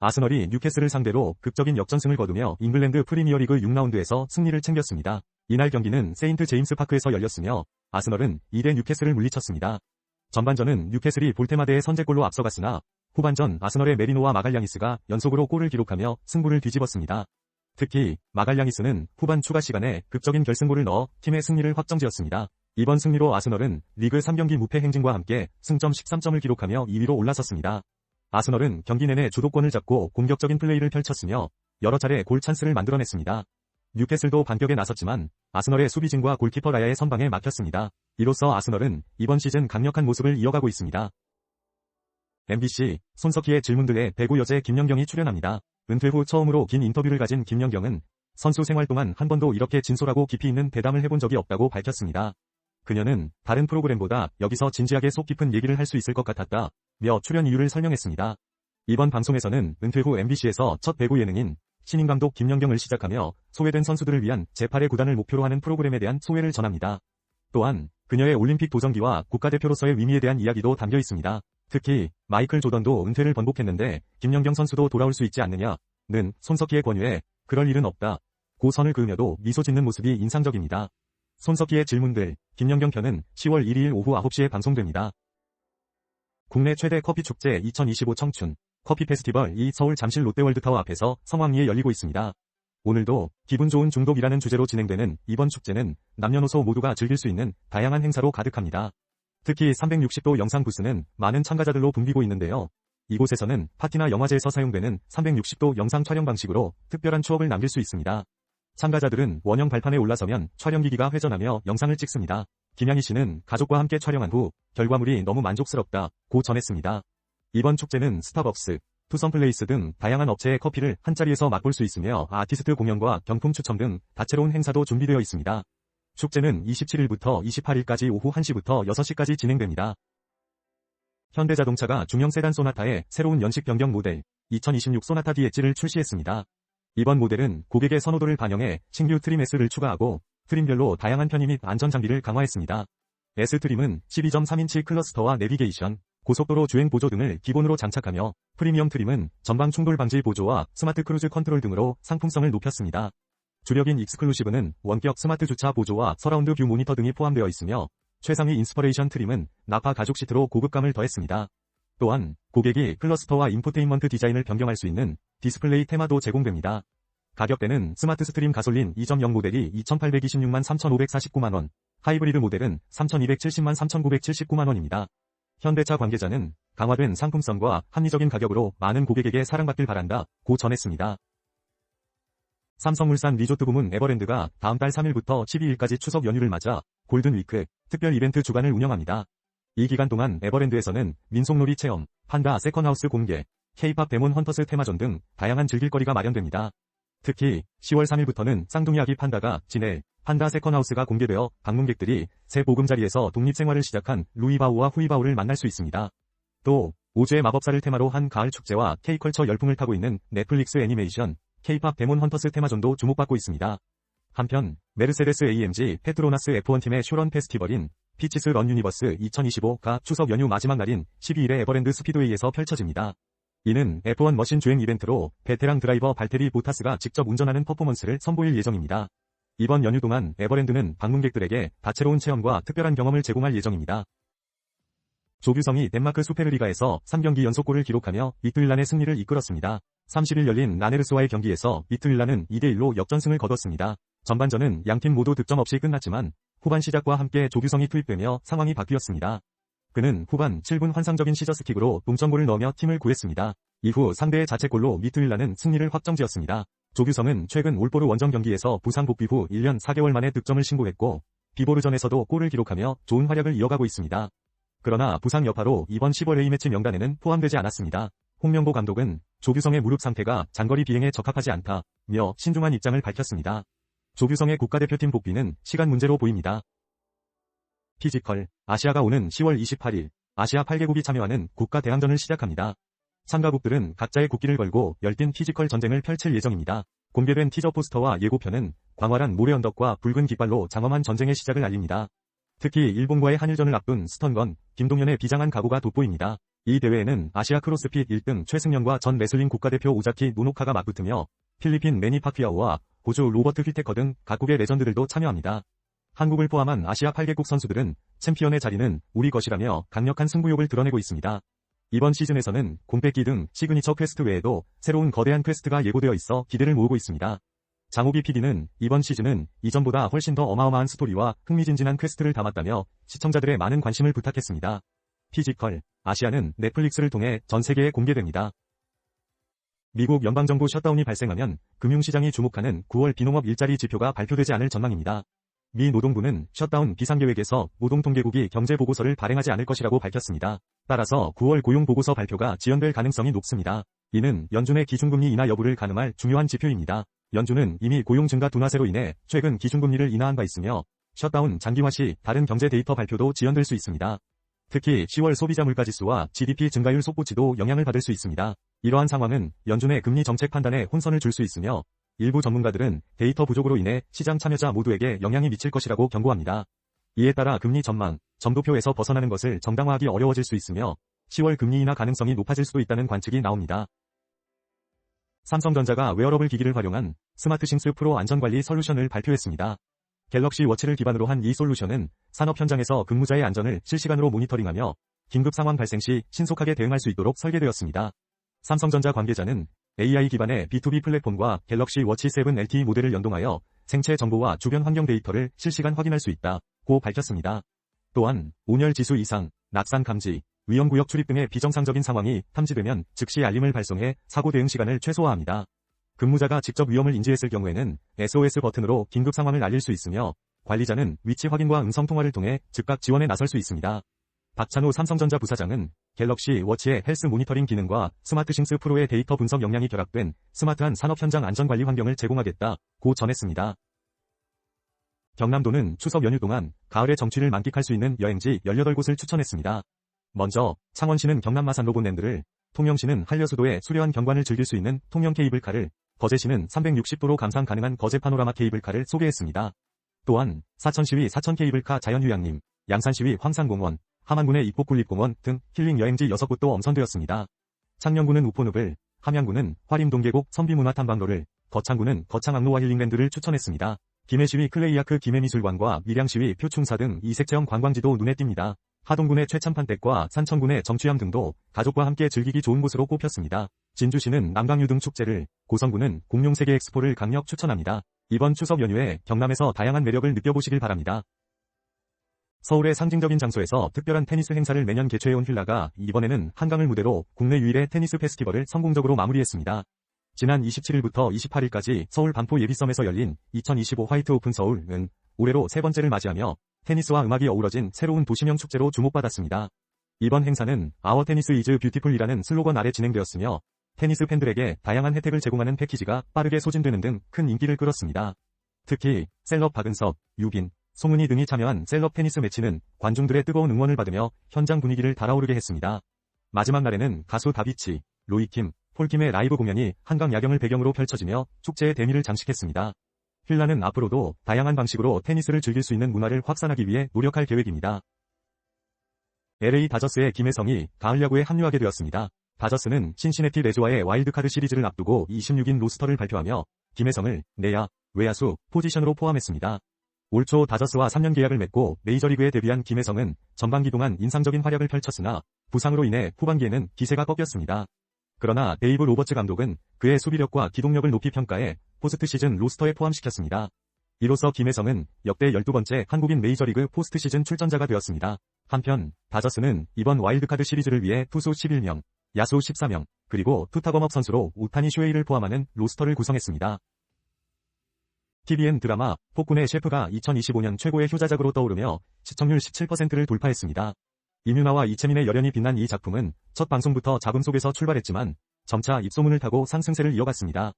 아스널이 뉴캐슬을 상대로 극적인 역전승을 거두며 잉글랜드 프리미어리그 6라운드에서 승리를 챙겼습니다. 이날 경기는 세인트 제임스 파크에서 열렸으며 아스널은 2대 뉴캐슬을 물리쳤습니다. 전반전은 뉴캐슬이 볼테마데의 선제골로 앞서갔으나 후반전 아스널의 메리노와 마갈량이스가 연속으로 골을 기록하며 승부를 뒤집었습니다. 특히 마갈량이스는 후반 추가 시간에 극적인 결승골을 넣어 팀의 승리를 확정지었습니다. 이번 승리로 아스널은 리그 3경기 무패 행진과 함께 승점 13점을 기록하며 2위로 올라섰습니다. 아스널은 경기 내내 주도권을 잡고 공격적인 플레이를 펼쳤으며 여러 차례 골 찬스를 만들어냈습니다. 뉴캐슬도 반격에 나섰지만 아스널의 수비진과 골키퍼 라야의 선방에 막혔습니다. 이로써 아스널은 이번 시즌 강력한 모습을 이어가고 있습니다. MBC 손석희의 질문들에 배구 여제 김연경이 출연합니다. 은퇴 후 처음으로 긴 인터뷰를 가진 김연경은 선수 생활 동안 한 번도 이렇게 진솔하고 깊이 있는 대담을 해본 적이 없다고 밝혔습니다. 그녀는 다른 프로그램보다 여기서 진지하게 속 깊은 얘기를 할 수 있을 것 같았다며 출연 이유를 설명했습니다. 이번 방송에서는 은퇴 후 MBC에서 첫 배구 예능인 신인 감독 김연경을 시작하며 소외된 선수들을 위한 제8의 구단을 목표로 하는 프로그램에 대한 소회를 전합니다. 또한 그녀의 올림픽 도전기와 국가대표로서의 의미에 대한 이야기도 담겨 있습니다. 특히 마이클 조던도 은퇴를 번복했는데 김연경 선수도 돌아올 수 있지 않느냐는 손석희의 권유에 그럴 일은 없다 고 선을 그으며도 미소 짓는 모습이 인상적입니다. 손석희의 질문들, 김연경 편은 10월 1일 오후 9시에 방송됩니다. 국내 최대 커피 축제 2025 청춘 커피 페스티벌이 서울 잠실 롯데월드타워 앞에서 성황리에 열리고 있습니다. 오늘도 기분 좋은 중독이라는 주제로 진행되는 이번 축제는 남녀노소 모두가 즐길 수 있는 다양한 행사로 가득합니다. 특히 360도 영상 부스는 많은 참가자들로 붐비고 있는데요. 이곳에서는 파티나 영화제에서 사용되는 360도 영상 촬영 방식으로 특별한 추억을 남길 수 있습니다. 참가자들은 원형 발판에 올라서면 촬영기기가 회전하며 영상을 찍습니다. 김양희 씨는 가족과 함께 촬영한 후 결과물이 너무 만족스럽다고 전했습니다. 이번 축제는 스타벅스, 투썸플레이스 등 다양한 업체의 커피를 한자리에서 맛볼 수 있으며 아티스트 공연과 경품 추첨 등 다채로운 행사도 준비되어 있습니다. 축제는 27일부터 28일까지 오후 1시부터 6시까지 진행됩니다. 현대자동차가 중형 세단 소나타의 새로운 연식 변경 모델 2026 소나타 DH를 출시했습니다. 이번 모델은 고객의 선호도를 반영해 신규 트림 S를 추가하고 트림별로 다양한 편의 및 안전 장비를 강화했습니다. S트림은 12.3인치 클러스터와 내비게이션, 고속도로 주행 보조 등을 기본으로 장착하며 프리미엄 트림은 전방 충돌 방지 보조와 스마트 크루즈 컨트롤 등으로 상품성을 높였습니다. 주력인 익스클루시브는 원격 스마트 주차 보조와 서라운드 뷰 모니터 등이 포함되어 있으며 최상위 인스퍼레이션 트림은 나파 가죽 시트로 고급감을 더했습니다. 또한 고객이 클러스터와 인포테인먼트 디자인을 변경할 수 있는 디스플레이 테마도 제공됩니다. 가격대는 스마트 스트림 가솔린 2.0 모델이 2,826만 3,549만원, 하이브리드 모델은 3,270만 3,979만원입니다. 현대차 관계자는 강화된 상품성과 합리적인 가격으로 많은 고객에게 사랑받길 바란다고 전했습니다. 삼성물산 리조트 부문 에버랜드가 다음 달 3일부터 12일까지 추석 연휴를 맞아 골든위크 특별 이벤트 주간을 운영합니다. 이 기간 동안 에버랜드에서는 민속놀이 체험, 판다 세컨하우스 공개, K-팝 데몬 헌터스 테마전 등 다양한 즐길거리가 마련됩니다. 특히 10월 3일부터는 쌍둥이 아기 판다가 진해 판다 세컨하우스가 공개되어 방문객들이 새 보금자리에서 독립생활을 시작한 루이바오와 후이바오를 만날 수 있습니다. 또 오즈의 마법사를 테마로 한 가을 축제와 K컬처 열풍을 타고 있는 넷플릭스 애니메이션 K-팝 데몬 헌터스 테마전도 주목받고 있습니다. 한편 메르세데스 AMG 페트로나스 F1 팀의 쇼런 페스티벌인 피치스 런 유니버스 2025가 추석 연휴 마지막 날인 12일에 에버랜드 스피드웨이에서 펼쳐집니다. 이는 F1 머신 주행 이벤트로 베테랑 드라이버 발테리 보타스가 직접 운전하는 퍼포먼스를 선보일 예정입니다. 이번 연휴 동안 에버랜드는 방문객들에게 다채로운 체험과 특별한 경험을 제공할 예정입니다. 조규성이 덴마크 수페르리가에서 3경기 연속골을 기록하며 미트윌란의 승리를 이끌었습니다. 30일 열린 라네르스와의 경기에서 미트윌란은 2대1로 역전승을 거뒀습니다. 전반전은 양팀 모두 득점 없이 끝났지만 후반 시작과 함께 조규성이 투입되며 상황이 바뀌었습니다. 그는 후반 7분 환상적인 시저스킥으로 동점골을 넣으며 팀을 구했습니다. 이후 상대의 자책골로 미트윌란은 승리를 확정지었습니다. 조규성은 최근 올보르 원정 경기에서 부상 복귀 후 1년 4개월 만에 득점을 신고했고 비보르전에서도 골을 기록하며 좋은 활약을 이어가고 있습니다. 그러나 부상 여파로 이번 10월 A매치 명단에는 포함되지 않았습니다. 홍명보 감독은 조규성의 무릎 상태가 장거리 비행에 적합하지 않다며 신중한 입장을 밝혔습니다. 조규성의 국가대표팀 복귀는 시간 문제로 보입니다. 피지컬, 아시아가 오는 10월 28일 아시아 8개국이 참여하는 국가 대항전을 시작합니다. 참가국들은 각자의 국기를 걸고 열띤 피지컬 전쟁을 펼칠 예정입니다. 공개된 티저 포스터와 예고편은 광활한 모래 언덕과 붉은 깃발로 장엄한 전쟁의 시작을 알립니다. 특히 일본과의 한일전을 앞둔 스턴건, 김동현의 비장한 각오가 돋보입니다. 이 대회에는 아시아 크로스핏 1등 최승연과 전 레슬링 국가대표 오자키 노노카가 맞붙으며 필리핀 매니 파퀴아오와 호주 로버트 휘테커 등 각국의 레전드들도 참여합니다. 한국을 포함한 아시아 8개국 선수들은 챔피언의 자리는 우리 것이라며 강력한 승부욕을 드러내고 있습니다. 이번 시즌에서는 공백기 등 시그니처 퀘스트 외에도 새로운 거대한 퀘스트가 예고되어 있어 기대를 모으고 있습니다. 장호비 PD는 이번 시즌은 이전보다 훨씬 더 어마어마한 스토리와 흥미진진한 퀘스트를 담았다며 시청자들의 많은 관심을 부탁했습니다. 피지컬, 아시아는 넷플릭스를 통해 전 세계에 공개됩니다. 미국 연방정부 셧다운이 발생하면 금융시장이 주목하는 9월 비농업 일자리 지표가 발표되지 않을 전망입니다. 미 노동부는 셧다운 비상계획에서 노동통계국이 경제보고서를 발행하지 않을 것이라고 밝혔습니다. 따라서 9월 고용보고서 발표가 지연될 가능성이 높습니다. 이는 연준의 기준금리 인하 여부를 가늠할 중요한 지표입니다. 연준은 이미 고용 증가 둔화세로 인해 최근 기준금리를 인하한 바 있으며 셧다운 장기화 시 다른 경제 데이터 발표도 지연될 수 있습니다. 특히 10월 소비자 물가지수와 GDP 증가율 속보치도 영향을 받을 수 있습니다. 이러한 상황은 연준의 금리 정책 판단에 혼선을 줄 수 있으며 일부 전문가들은 데이터 부족으로 인해 시장 참여자 모두에게 영향이 미칠 것이라고 경고합니다. 이에 따라 금리 전망, 점도표에서 벗어나는 것을 정당화하기 어려워질 수 있으며 10월 금리 인하 가능성이 높아질 수도 있다는 관측이 나옵니다. 삼성전자가 웨어러블 기기를 활용한 스마트싱스 프로 안전관리 솔루션을 발표했습니다. 갤럭시 워치를 기반으로 한 이 솔루션은 산업 현장에서 근무자의 안전을 실시간으로 모니터링하며 긴급 상황 발생 시 신속하게 대응할 수 있도록 설계되었습니다. 삼성전자 관계자는 AI 기반의 B2B 플랫폼과 갤럭시 워치 7 LTE 모델을 연동하여 생체 정보와 주변 환경 데이터를 실시간 확인할 수 있다고 밝혔습니다. 또한 온열 지수 이상, 낙상 감지, 위험구역 출입 등의 비정상적인 상황이 탐지되면 즉시 알림을 발송해 사고 대응 시간을 최소화합니다. 근무자가 직접 위험을 인지했을 경우에는 SOS 버튼으로 긴급 상황을 알릴 수 있으며 관리자는 위치 확인과 음성 통화를 통해 즉각 지원에 나설 수 있습니다. 박찬호 삼성전자 부사장은 갤럭시 워치의 헬스 모니터링 기능과 스마트싱스 프로의 데이터 분석 역량이 결합된 스마트한 산업 현장 안전관리 환경을 제공하겠다고 전했습니다. 경남도는 추석 연휴 동안 가을의 정취를 만끽할 수 있는 여행지 18곳을 추천했습니다. 먼저 창원시는 경남 마산 로봇랜드를, 통영시는 한려수도의 수려한 경관을 즐길 수 있는 통영 케이블카를, 거제시는 360도로 감상 가능한 거제 파노라마 케이블카를 소개했습니다. 또한 사천시위 사천 케이블카 자연휴양림, 양산시위 황산공원, 함안군의 입곡군립공원 등 힐링 여행지 6곳도 엄선되었습니다. 창녕군은 우포늪을, 함양군은 화림동계곡 선비문화탐방로를, 거창군은 거창항로와 힐링랜드를 추천했습니다. 김해시위 클레이아크 김해미술관과 밀양시위 표충사 등 이색체험 관광지도 눈에 띕니다. 하동군의 최참판댁과 산천군의 정취암 등도 가족과 함께 즐기기 좋은 곳으로 꼽혔습니다. 진주시는 남강유 등 축제를, 고성군은 공룡세계 엑스포를 강력 추천합니다. 이번 추석 연휴에 경남에서 다양한 매력을 느껴보시길 바랍니다. 서울의 상징적인 장소에서 특별한 테니스 행사를 매년 개최해온 휠라가 이번에는 한강을 무대로 국내 유일의 테니스 페스티벌을 성공적으로 마무리했습니다. 지난 27일부터 28일까지 서울 반포 예비섬에서 열린 2025 화이트 오픈 서울은 올해로 세 번째를 맞이하며 테니스와 음악이 어우러진 새로운 도시명 축제로 주목받았습니다. 이번 행사는 아워 테니스 이즈 뷰티풀이라는 슬로건 아래 진행되었으며 테니스 팬들에게 다양한 혜택을 제공하는 패키지가 빠르게 소진되는 등 큰 인기를 끌었습니다. 특히 셀럽 박은섭, 유빈, 송은희 등이 참여한 셀럽 테니스 매치는 관중들의 뜨거운 응원을 받으며 현장 분위기를 달아오르게 했습니다. 마지막 날에는 가수 다비치, 로이킴, 폴킴의 라이브 공연이 한강 야경을 배경으로 펼쳐지며 축제의 대미를 장식했습니다. 휠라는 앞으로도 다양한 방식으로 테니스를 즐길 수 있는 문화를 확산하기 위해 노력할 계획입니다. LA 다저스의 김혜성이 가을 야구에 합류하게 되었습니다. 다저스는 신시내티 레즈와의 와일드카드 시리즈를 앞두고 26인 로스터를 발표하며 김혜성을 내야, 외야수 포지션으로 포함했습니다. 올 초 다저스와 3년 계약을 맺고 메이저리그에 데뷔한 김혜성은 전반기 동안 인상적인 활약을 펼쳤으나 부상으로 인해 후반기에는 기세가 꺾였습니다. 그러나 데이브 로버츠 감독은 그의 수비력과 기동력을 높이 평가해 포스트 시즌 로스터에 포함시켰습니다. 이로써 김혜성은 역대 12번째 한국인 메이저리그 포스트 시즌 출전자가 되었습니다. 한편 다저스는 이번 와일드카드 시리즈를 위해 투수 11명, 야수 14명, 그리고 투타검업 선수로 오타니 쇼헤이를 포함하는 로스터를 구성했습니다. TVN 드라마 폭군의 셰프가 2025년 최고의 효자작으로 떠오르며 시청률 17%를 돌파했습니다. 임윤아와 이채민의 열연이 빛난 이 작품은 첫 방송부터 잡음 속에서 출발했지만 점차 입소문을 타고 상승세를 이어갔습니다.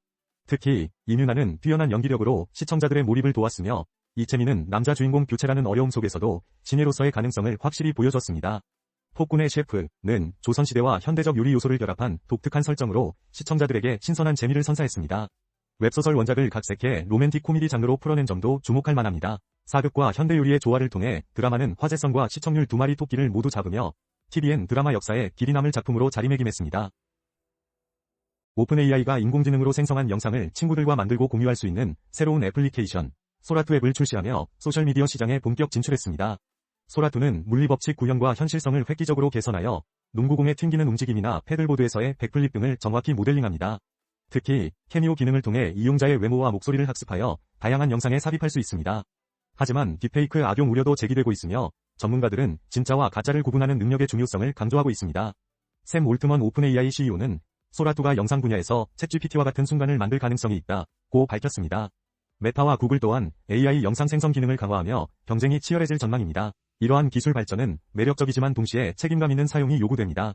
특히 임윤아는 뛰어난 연기력으로 시청자들의 몰입을 도왔으며 이채민은 남자 주인공 교체라는 어려움 속에서도 신예로서의 가능성을 확실히 보여줬습니다. 폭군의 셰프는 조선시대와 현대적 요리 요소를 결합한 독특한 설정으로 시청자들에게 신선한 재미를 선사했습니다. 웹소설 원작을 각색해 로맨틱 코미디 장르로 풀어낸 점도 주목할 만합니다. 사극과 현대 요리의 조화를 통해 드라마는 화제성과 시청률 두 마리 토끼를 모두 잡으며 TVN 드라마 역사에 길이 남을 작품으로 자리매김했습니다. 오픈AI가 인공지능으로 생성한 영상을 친구들과 만들고 공유할 수 있는 새로운 애플리케이션 소라2 앱을 출시하며 소셜미디어 시장에 본격 진출했습니다. 소라2는 물리법칙 구현과 현실성을 획기적으로 개선하여 농구공의 튕기는 움직임이나 패들보드에서의 백플립 등을 정확히 모델링합니다. 특히 캐미오 기능을 통해 이용자의 외모와 목소리를 학습하여 다양한 영상에 삽입할 수 있습니다. 하지만 딥페이크 악용 우려도 제기되고 있으며 전문가들은 진짜와 가짜를 구분하는 능력의 중요성을 강조하고 있습니다. 샘 올트먼 오픈AI CEO는 소라2가 영상 분야에서 챗GPT와 같은 순간을 만들 가능성이 있다고 밝혔습니다. 메타와 구글 또한 AI 영상 생성 기능을 강화하며 경쟁이 치열해질 전망입니다. 이러한 기술 발전은 매력적이지만 동시에 책임감 있는 사용이 요구됩니다.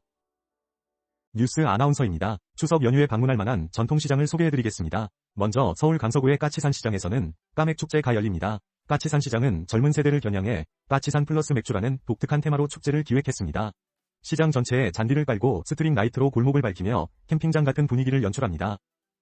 뉴스 아나운서입니다. 추석 연휴에 방문할 만한 전통시장을 소개해드리겠습니다. 먼저 서울 강서구의 까치산 시장에서는 까맥축제가 열립니다. 까치산 시장은 젊은 세대를 겨냥해 까치산 플러스 맥주라는 독특한 테마로 축제를 기획했습니다. 시장 전체에 잔디를 깔고 스트링 라이트로 골목을 밝히며 캠핑장 같은 분위기를 연출합니다.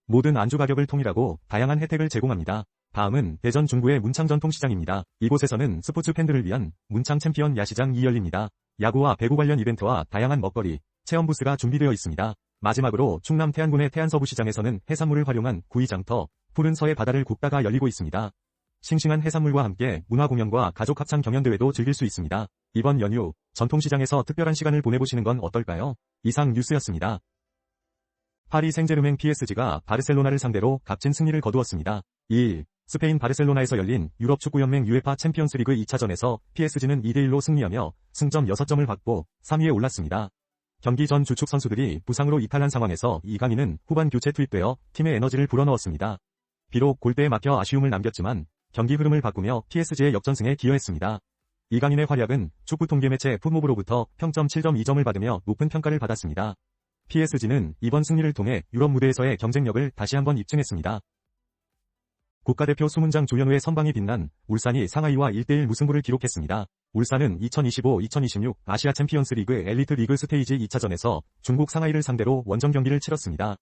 모든 안주 가격을 통일하고 다양한 혜택을 제공합니다. 다음은 대전 중구의 문창 전통시장입니다. 이곳에서는 스포츠 팬들을 위한 문창 챔피언 야시장이 열립니다. 야구와 배구 관련 이벤트와 다양한 먹거리, 체험 부스가 준비되어 있습니다. 마지막으로 충남 태안군의 태안서부시장에서는 해산물을 활용한 구이장터, 푸른 서해 바다를 굽다가 열리고 있습니다. 싱싱한 해산물과 함께 문화공연과 가족 합창 경연대회도 즐길 수 있습니다. 이번 연휴 전통시장에서 특별한 시간을 보내보시는 건 어떨까요? 이상 뉴스였습니다. 파리 생제르맹 PSG가 바르셀로나를 상대로 값진 승리를 거두었습니다. 2일 스페인 바르셀로나에서 열린 유럽축구연맹 UEFA 챔피언스리그 2차전에서 PSG는 2대1로 승리하며 승점 6점을 확보 3위에 올랐습니다. 경기 전 주축 선수들이 부상으로 이탈한 상황에서 이강인은 후반 교체 투입되어 팀의 에너지를 불어넣었습니다. 비록 골대에 막혀 아쉬움을 남겼지만 경기 흐름을 바꾸며 PSG의 역전승에 기여했습니다. 이강인의 활약은 축구 통계 매체 풋모브로부터 평점 7.2점을 받으며 높은 평가를 받았습니다. PSG는 이번 승리를 통해 유럽 무대에서의 경쟁력을 다시 한번 입증했습니다. 국가대표 수문장 조현우의 선방이 빛난 울산이 상하이와 1대1 무승부를 기록했습니다. 울산은 2025-2026 아시아 챔피언스 리그 엘리트 리그 스테이지 2차전에서 중국 상하이를 상대로 원정 경기를 치렀습니다.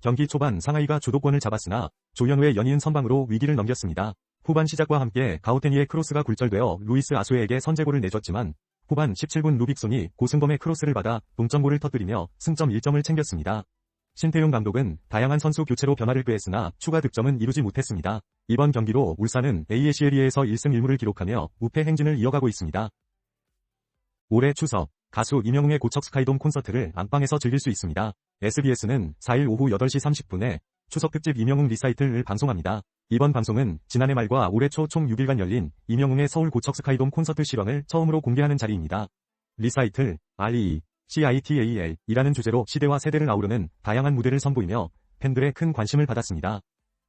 경기 초반 상하이가 주도권을 잡았으나 조현우의 연이은 선방으로 위기를 넘겼습니다. 후반 시작과 함께 가우테니의 크로스가 굴절되어 루이스 아수에에게 선제골을 내줬지만 후반 17분 루빅손이 고승범의 크로스를 받아 동점골을 터뜨리며 승점 1점을 챙겼습니다. 신태용 감독은 다양한 선수 교체로 변화를 꾀했으나 추가 득점은 이루지 못했습니다. 이번 경기로 울산은 ASLE에서 1승 1무를 기록하며 우패 행진을 이어가고 있습니다. 올해 추석, 가수 임영웅의 고척 스카이돔 콘서트를 안방에서 즐길 수 있습니다. SBS는 4일 오후 8시 30분에 추석 특집 임영웅 리사이틀을 방송합니다. 이번 방송은 지난해 말과 올해 초 총 6일간 열린 임영웅의 서울 고척 스카이돔 콘서트 실황을 처음으로 공개하는 자리입니다. 리사이틀, RECITAL 이라는 주제로 시대와 세대를 아우르는 다양한 무대를 선보이며 팬들의 큰 관심을 받았습니다.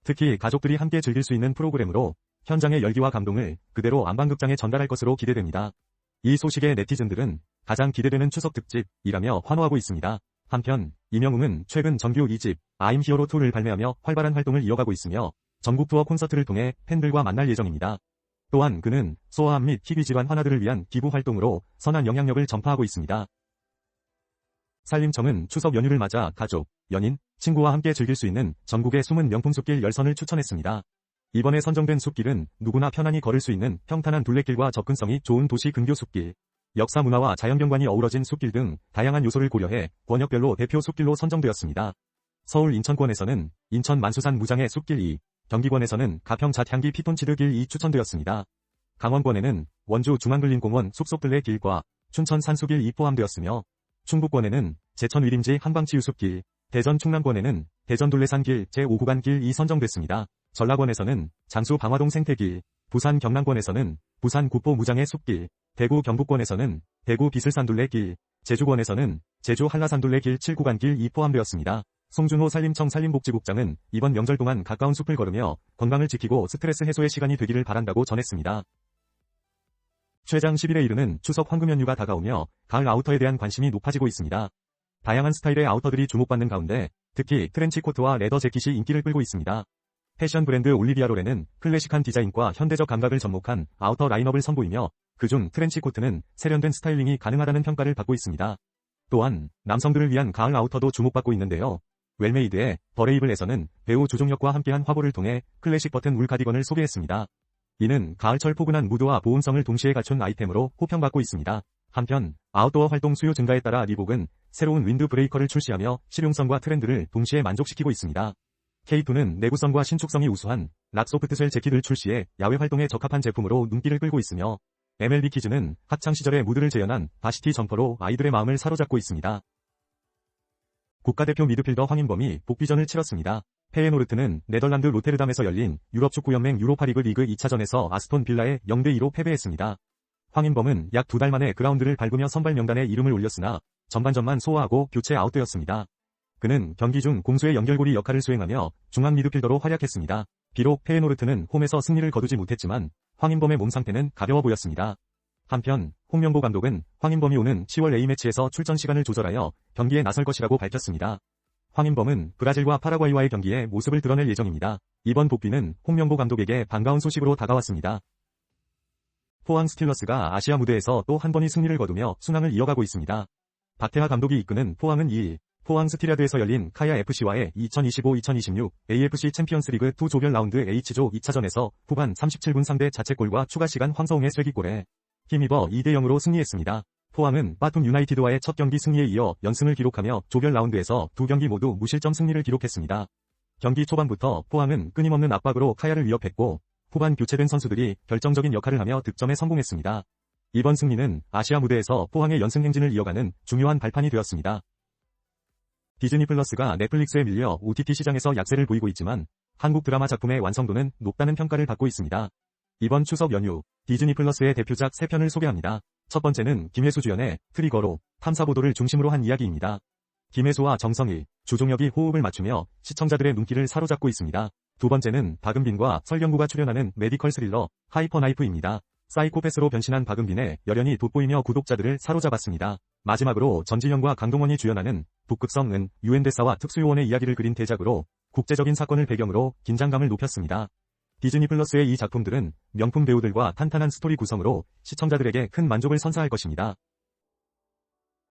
특히 가족들이 함께 즐길 수 있는 프로그램으로 현장의 열기와 감동을 그대로 안방극장에 전달할 것으로 기대됩니다. 이 소식에 네티즌들은 가장 기대되는 추석 특집이라며 환호하고 있습니다. 한편 임영웅은 최근 정규 2집 I'm Hero 2를 발매하며 활발한 활동을 이어가고 있으며 전국 투어 콘서트를 통해 팬들과 만날 예정입니다. 또한 그는 소아암 및 희귀 질환 환아들을 위한 기부 활동으로 선한 영향력을 전파하고 있습니다. 산림청은 추석 연휴를 맞아 가족, 연인, 친구와 함께 즐길 수 있는 전국의 숨은 명품 숲길 10선을 추천했습니다. 이번에 선정된 숲길은 누구나 편안히 걸을 수 있는 평탄한 둘레길과 접근성이 좋은 도시 근교 숲길, 역사 문화와 자연경관이 어우러진 숲길 등 다양한 요소를 고려해 권역별로 대표 숲길로 선정되었습니다. 서울 인천권에서는 인천 만수산 무장의 숲길 2, 경기권에서는 가평 잣향기 피톤치드 길 2 추천되었습니다. 강원권에는 원주 중앙근린공원 숲속들레 길과 춘천 산수길 2 포함되었으며 충북권에는 제천 위림지 한방치유숲길, 대전 충남권에는 대전 둘레산길 제5구간 길 2 선정됐습니다. 전라권에서는 장수 방화동 생태길, 부산 경남권에서는 부산 구포 무장의 숲길, 대구 경북권에서는 대구 비슬산둘레길, 제주권에서는 제주 한라산둘레길 7구간 길 2 포함되었습니다. 송준호 산림청 산림복지국장은 이번 명절 동안 가까운 숲을 걸으며 건강을 지키고 스트레스 해소의 시간이 되기를 바란다고 전했습니다. 최장 10일에 이르는 추석 황금 연휴가 다가오며 가을 아우터에 대한 관심이 높아지고 있습니다. 다양한 스타일의 아우터들이 주목받는 가운데 특히 트렌치 코트와 레더 재킷이 인기를 끌고 있습니다. 패션 브랜드 올리비아 로렌은 클래식한 디자인과 현대적 감각을 접목한 아우터 라인업을 선보이며 그중 트렌치 코트는 세련된 스타일링이 가능하다는 평가를 받고 있습니다. 또한 남성들을 위한 가을 아우터도 주목받고 있는데요. 웰메이드의 버레이블에서는 배우 조종혁과 함께한 화보를 통해 클래식 버튼 울 카디건을 소개했습니다. 이는 가을철 포근한 무드와 보온성을 동시에 갖춘 아이템으로 호평받고 있습니다. 한편 아웃도어 활동 수요 증가에 따라 리복은 새로운 윈드 브레이커를 출시하며 실용성과 트렌드를 동시에 만족시키고 있습니다. K2는 내구성과 신축성이 우수한 락소프트쉘 재킷을 출시해 야외 활동에 적합한 제품으로 눈길을 끌고 있으며 MLB 키즈는 학창시절의 무드를 재현한 바시티 점퍼로 아이들의 마음을 사로잡고 있습니다. 국가대표 미드필더 황인범이 복귀전을 치렀습니다. 페예노르트는 네덜란드 로테르담에서 열린 유럽축구연맹 유로파리그 리그 2차전에서 아스톤 빌라에 0대2로 패배했습니다. 황인범은 약 2달 만에 그라운드를 밟으며 선발 명단에 이름을 올렸으나 전반전만 소화하고 교체 아웃되었습니다. 그는 경기 중 공수의 연결고리 역할을 수행하며 중앙 미드필더로 활약했습니다. 비록 페예노르트는 홈에서 승리를 거두지 못했지만 황인범의 몸 상태는 가벼워 보였습니다. 한편 홍명보 감독은 황인범이 오는 10월 A매치에서 출전 시간을 조절하여 경기에 나설 것이라고 밝혔습니다. 황인범은 브라질과 파라과이와의 경기에 모습을 드러낼 예정입니다. 이번 복귀는 홍명보 감독에게 반가운 소식으로 다가왔습니다. 포항 스틸러스가 아시아 무대에서 또 한 번의 승리를 거두며 순항을 이어가고 있습니다. 박태하 감독이 이끄는 포항은 2일 포항 스틸야드에서 열린 카야 FC와의 2025-2026 AFC 챔피언스리그 2 조별 라운드 H조 2차전에서 후반 37분 상대 자책골과 추가시간 황서웅의 쐐기골에 힘입어 2대0으로 승리했습니다. 포항은 빠툼 유나이티드와의 첫 경기 승리에 이어 연승을 기록하며 조별 라운드에서 두 경기 모두 무실점 승리를 기록했습니다. 경기 초반부터 포항은 끊임없는 압박으로 카야를 위협했고 후반 교체된 선수들이 결정적인 역할을 하며 득점에 성공했습니다. 이번 승리는 아시아 무대에서 포항의 연승 행진을 이어가는 중요한 발판이 되었습니다. 디즈니 플러스가 넷플릭스에 밀려 OTT 시장에서 약세를 보이고 있지만 한국 드라마 작품의 완성도는 높다는 평가를 받고 있습니다. 이번 추석 연휴 디즈니 플러스의 대표작 3편을 소개합니다. 첫 번째는 김혜수 주연의 트리거로 탐사보도를 중심으로 한 이야기입니다. 김혜수와 정성일, 조종혁이 호흡을 맞추며 시청자들의 눈길을 사로잡고 있습니다. 두 번째는 박은빈과 설경구가 출연하는 메디컬 스릴러 하이퍼나이프입니다. 사이코패스로 변신한 박은빈의 열연이 돋보이며 구독자들을 사로잡았습니다. 마지막으로 전지현과 강동원이 주연하는 북극성은 유엔대사와 특수요원의 이야기를 그린 대작으로 국제적인 사건을 배경으로 긴장감을 높였습니다. 디즈니 플러스의 이 작품들은 명품 배우들과 탄탄한 스토리 구성으로 시청자들에게 큰 만족을 선사할 것입니다.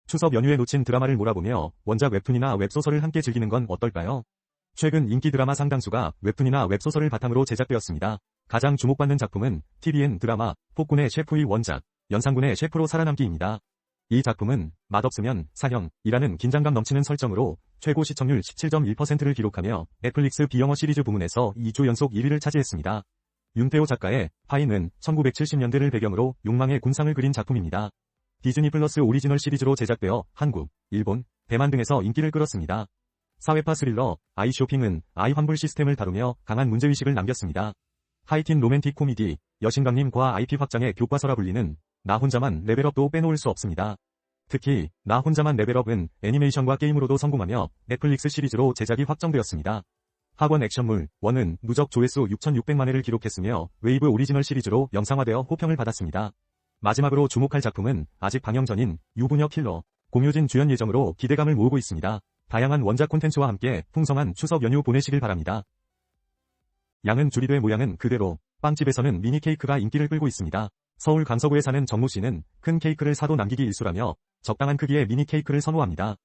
추석 연휴에 놓친 드라마를 몰아보며 원작 웹툰이나 웹소설을 함께 즐기는 건 어떨까요? 최근 인기 드라마 상당수가 웹툰이나 웹소설을 바탕으로 제작되었습니다. 가장 주목받는 작품은 TVN 드라마 폭군의 셰프의 원작 연상군의 셰프로 살아남기입니다. 이 작품은 맛없으면 사형이라는 긴장감 넘치는 설정으로 최고 시청률 17.1%를 기록하며 넷플릭스 비영어 시리즈 부문에서 2주 연속 1위를 차지했습니다. 윤태호 작가의 파이는 1970년대를 배경으로 욕망의 군상을 그린 작품입니다. 디즈니 플러스 오리지널 시리즈로 제작되어 한국, 일본, 대만 등에서 인기를 끌었습니다. 사회파 스릴러 아이 쇼핑은 아이 환불 시스템을 다루며 강한 문제의식을 남겼습니다. 하이틴 로맨틱 코미디 여신강림과 IP 확장의 교과서라 불리는 나 혼자만 레벨업도 빼놓을 수 없습니다. 특히 나 혼자만 레벨업은 애니메이션과 게임으로도 성공하며 넷플릭스 시리즈로 제작이 확정되었습니다. 학원 액션물 1은 누적 조회수 6,600만 회를 기록했으며 웨이브 오리지널 시리즈로 영상화되어 호평을 받았습니다. 마지막으로 주목할 작품은 아직 방영 전인 유부녀 킬러 공효진 주연 예정으로 기대감을 모으고 있습니다. 다양한 원작 콘텐츠와 함께 풍성한 추석 연휴 보내시길 바랍니다. 양은 줄이되 모양은 그대로 빵집에서는 미니 케이크가 인기를 끌고 있습니다. 서울 강서구에 사는 정모 씨는 큰 케이크를 사도 남기기 일수라며 적당한 크기의 미니 케이크를 선호합니다.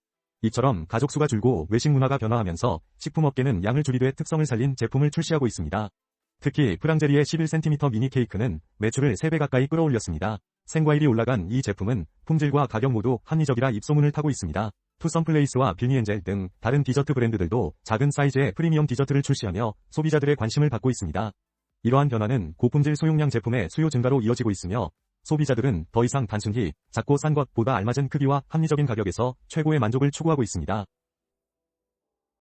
이처럼 가족 수가 줄고 외식 문화가 변화하면서 식품업계는 양을 줄이되 특성을 살린 제품을 출시하고 있습니다. 특히 프랑제리의 11cm 미니 케이크는 매출을 3배 가까이 끌어올렸습니다. 생과일이 올라간 이 제품은 품질과 가격 모두 합리적이라 입소문을 타고 있습니다. 투썸플레이스와 비니엔젤 등 다른 디저트 브랜드들도 작은 사이즈의 프리미엄 디저트를 출시하며 소비자들의 관심을 받고 있습니다. 이러한 변화는 고품질 소용량 제품의 수요 증가로 이어지고 있으며 소비자들은 더 이상 단순히 작고 싼 것보다 알맞은 크기와 합리적인 가격에서 최고의 만족을 추구하고 있습니다.